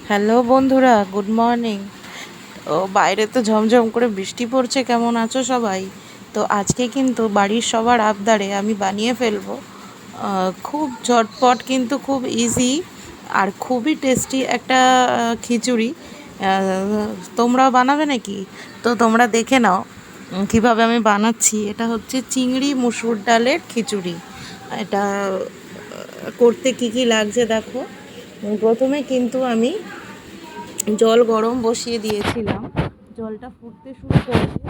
Hello বন্ধুরা, good morning. তো বাইরে তো ঝমঝম করে বৃষ্টি পড়ছে, কেমন আছো সবাই? তো আজকে কিন্তু বাড়ির সবার আবদারে আমি বানিয়ে ফেলবো খুব ঝটপট কিন্তু খুব ইজি আর খুবই টেস্টি একটা খিচুড়ি। তোমরাও বানাবে নাকি? তো তোমরা দেখে নাও কীভাবে আমি বানাচ্ছি। এটা হচ্ছে চিংড়ি মুসুর ডালের খিচুড়ি। এটা করতে কি কি লাগছে দেখো। প্রথমে কিন্তু আমি জল গরম বসিয়ে দিয়েছিলাম। জলটা ফুটতে শুরু করেছে,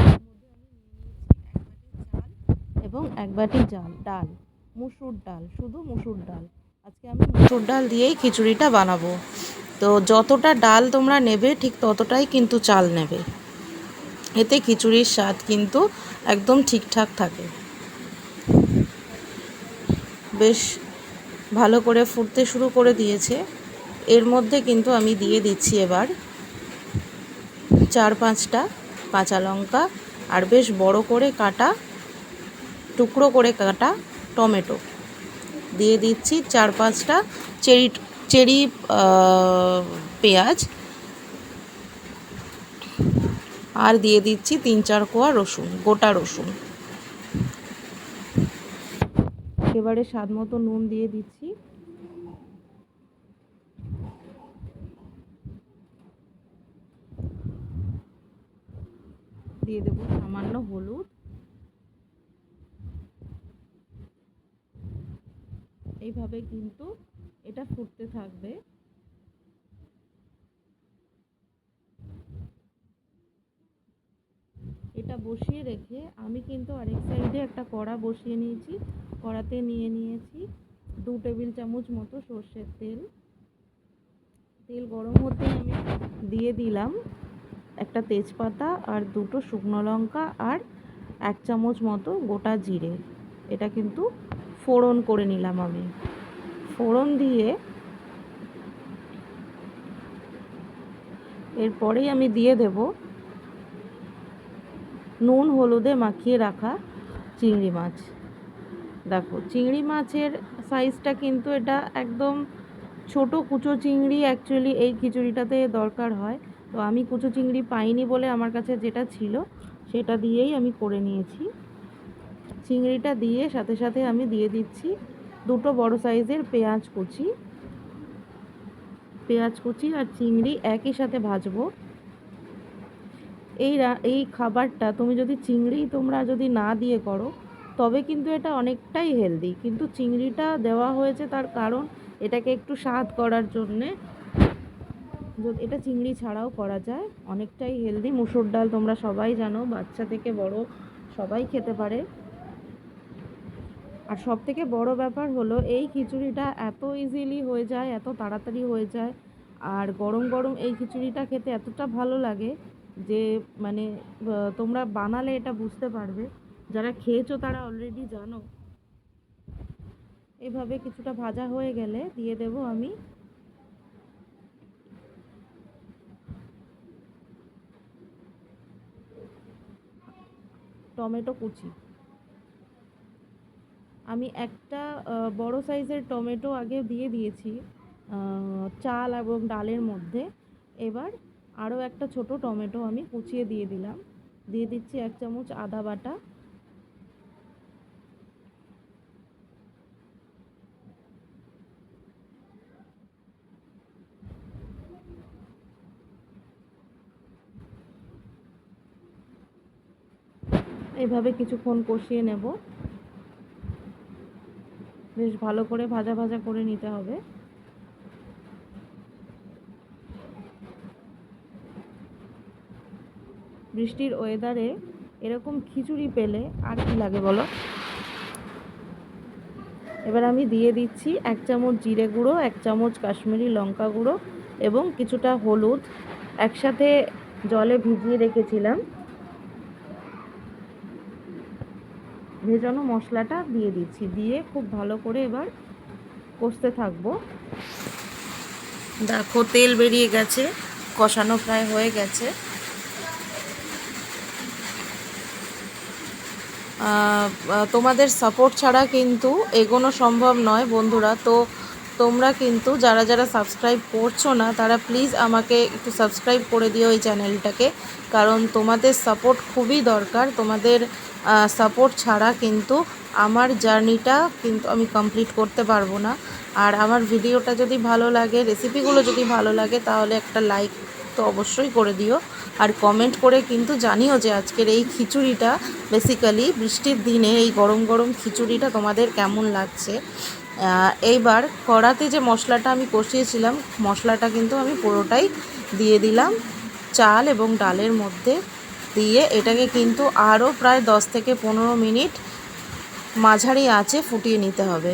এবং এক বাটি ডাল, মুসুর ডাল, শুধু মুসুর ডাল। আজকে আমি মুসুর ডাল দিয়েই খিচুড়িটা বানাবো। তো যতটা ডাল তোমরা নেবে ঠিক ততটাই কিন্তু চাল নেবে, এতে খিচুড়ির স্বাদ কিন্তু একদম ঠিকঠাক থাকে। বেশ ভালো করে ফুটতে শুরু করে দিয়েছে। এর মধ্যে কিন্তু আমি দিয়ে দিচ্ছি এবার 4-5টা কাঁচা লঙ্কা আর বেশ বড় করে কাটা, টুকরো করে কাটা টমেটো। দিয়ে দিচ্ছি 4-5টা চেরি চেরি পেঁয়াজ, আর দিয়ে দিচ্ছি 3-4 কোয়া রসুন, গোটা রসুন। এবারে স্বাদ মতো নুন দিয়ে দিচ্ছি। দিয়ে দেবো সামান্য হলুদ। এইভাবে কিন্তু এটা ফুটতে থাকবে। এটা বসিয়ে রেখে আমি কিন্তু আরেক সাইডে একটা কড়া বসিয়ে নিয়েছি। কড়াতে নিয়ে নিয়েছি 2 টেবিল চামচ মতো সর্ষের তেল। তেল গরম হতে আমি দিয়ে দিলাম একটা তেজপাতা আর 2টো শুকনো লঙ্কা আর 1 চামচ মতো গোটা জিরে। এটা কিন্তু ফোড়ন করে নিলাম আমি। ফোড়ন দিয়ে এরপরেই আমি দিয়ে দেব নুন হলুদে মাখিয়ে রাখা চিংড়ি মাছ। দেখো চিংড়ি মাছের সাইজটা কিন্তু এটা একদম ছোট কুচো চিংড়ি অ্যাকচুয়ালি এই খিচুড়িটাতে দরকার হয়। তো আমি কুচো চিংড়ি পাইনি বলে আমার কাছে যেটা ছিল সেটা দিয়েই আমি করে নিয়েছি। চিংড়িটা দিয়ে সাথে সাথে আমি দিয়ে দিচ্ছি 2টো বড় সাইজের পেঁয়াজ কুচি আর চিংড়ি একই সাথে ভাজবো। এই খাবারটা তুমি যদি তোমরা যদি না দিয়ে করো তবে কিন্তু এটা অনেকটাই হেলদি, কিন্তু চিংড়িটা দেওয়া হয়েছে তার কারণ এটাকে একটু স্বাদ করার জন্যে। এটা চিংড়ি ছাড়াও করা যায়, অনেকটাই হেলদি। মুসুর ডাল তোমরা সবাই জানো, বাচ্চা থেকে বড় সবাই খেতে পারে। আর সবথেকে বড় ব্যাপার হলো এই খিচুড়িটা এত ইজিলি হয়ে যায়, এত তাড়াতাড়ি হয়ে যায়। আর গরম গরম এই খিচুড়িটা খেতে এতটা ভালো লাগে যে মানে তোমরা বানালে এটা বুঝতে পারবে। যারা খেয়েছো তারা অলরেডি জানো। এভাবে কিছুটা ভাজা হয়ে গেলে দিয়ে দেব আমি টমেটো কুচি। আমি একটা বড় সাইজের টমেটো আগে দিয়ে দিয়েছি চাল এবং ডালের মধ্যে। এবার আরও একটা ছোট টমেটো আমি কুচিয়ে দিয়ে দিলাম। দিয়ে দিচ্ছি 1 চামচ আদা বাটা। এভাবে কিছুক্ষণ কষিয়ে নেব। বেশ ভালো করে ভাজা ভাজা করে নিতে হবে। বৃষ্টির ওয়েদারে এরকম খিচুড়ি পেলে আর কি লাগে বলো। এবার আমি দিয়ে দিচ্ছি 1 চামচ জিরে গুঁড়ো, 1 চামচ কাশ্মীরি লঙ্কা গুঁড়ো এবং কিছুটা হলুদ। একসাথে জলে ভিজিয়ে রেখেছিলাম, ভেজানো মশলাটা দিয়ে দিচ্ছি। দিয়ে খুব ভালো করে এবার কষতে থাকবো। দেখো তেল বেরিয়ে গেছে, কষানো প্রায় হয়ে গেছে। তোমাদের সাপোর্ট ছাড়া কিন্তু এগোনো সম্ভব নয় বন্ধুরা। তো তোমরা কিন্তু যারা যারা সাবস্ক্রাইব করছো না তারা প্লিজ আমাকে একটু সাবস্ক্রাইব করে দিও এই চ্যানেলটাকে, কারণ তোমাদের সাপোর্ট খুবই দরকার। তোমাদের সাপোর্ট ছাড়া কিন্তু আমার জার্নিটা কিন্তু আমি কমপ্লিট করতে পারবো না। আর আমার ভিডিওটা যদি ভালো লাগে, রেসিপিগুলো যদি ভালো লাগে, তাহলে একটা লাইক তো অবশ্যই করে দিও। আর কমেন্ট করে কিন্তু জানিও যে আজকের এই খিচুড়িটা, বেসিক্যালি বৃষ্টির দিনে এই গরম গরম খিচুড়িটা তোমাদের কেমন লাগছে। এইবার কড়াতে যে মশলাটা আমি কষিয়েছিলাম, মশলাটা কিন্তু আমি পুরোটাই দিয়ে দিলাম চাল এবং ডালের মধ্যে। দিয়ে এটাকে কিন্তু আরও প্রায় 10 থেকে 15 মিনিট মাঝারি আঁচে ফুটিয়ে নিতে হবে।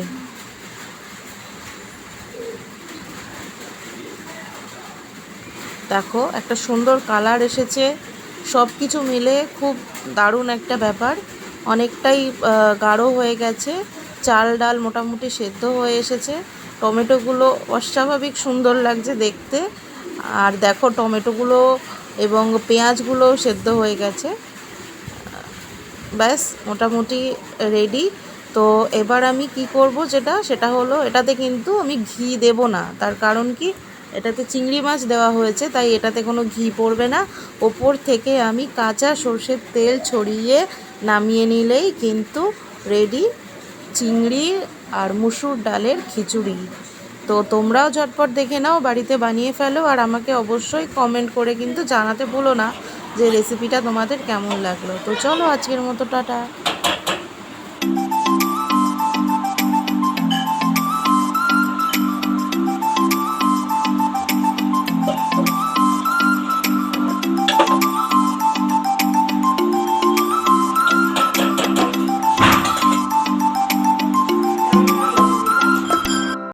দেখো একটা সুন্দর কালার এসেছে, সব কিছু মিলে খুব দারুণ একটা ব্যাপার। অনেকটাই গাঢ় হয়ে গেছে, চাল ডাল মোটামুটি সেদ্ধ হয়ে এসেছে, টমেটোগুলো অস্বাভাবিক সুন্দর লাগছে দেখতে। আর দেখো টমেটোগুলো এবং পেঁয়াজগুলো সেদ্ধ হয়ে গেছে, ব্যাস মোটামুটি রেডি। তো এবার আমি কি করব, সেটা হলো এটাতে কিন্তু আমি ঘি দেব না। তার কারণ কি, এটাতে চিংড়ি মাছ দেওয়া হয়েছে, তাই এটাতে কোনো ঘি পড়বে না। ওপর থেকে আমি কাঁচা সর্ষের তেল ছড়িয়ে নামিয়ে নিলেই কিন্তু রেডি চিংড়ি আর মুসুর ডালের খিচুড়ি। তো তোমরাও ঝটপট দেখে নাও, বাড়িতে বানিয়ে ফেলো, আর আমাকে অবশ্যই কমেন্ট করে কিন্তু জানাতে ভুলো না যে রেসিপিটা তোমাদের কেমন লাগলো। তো চলো আজকের মতো টাটা।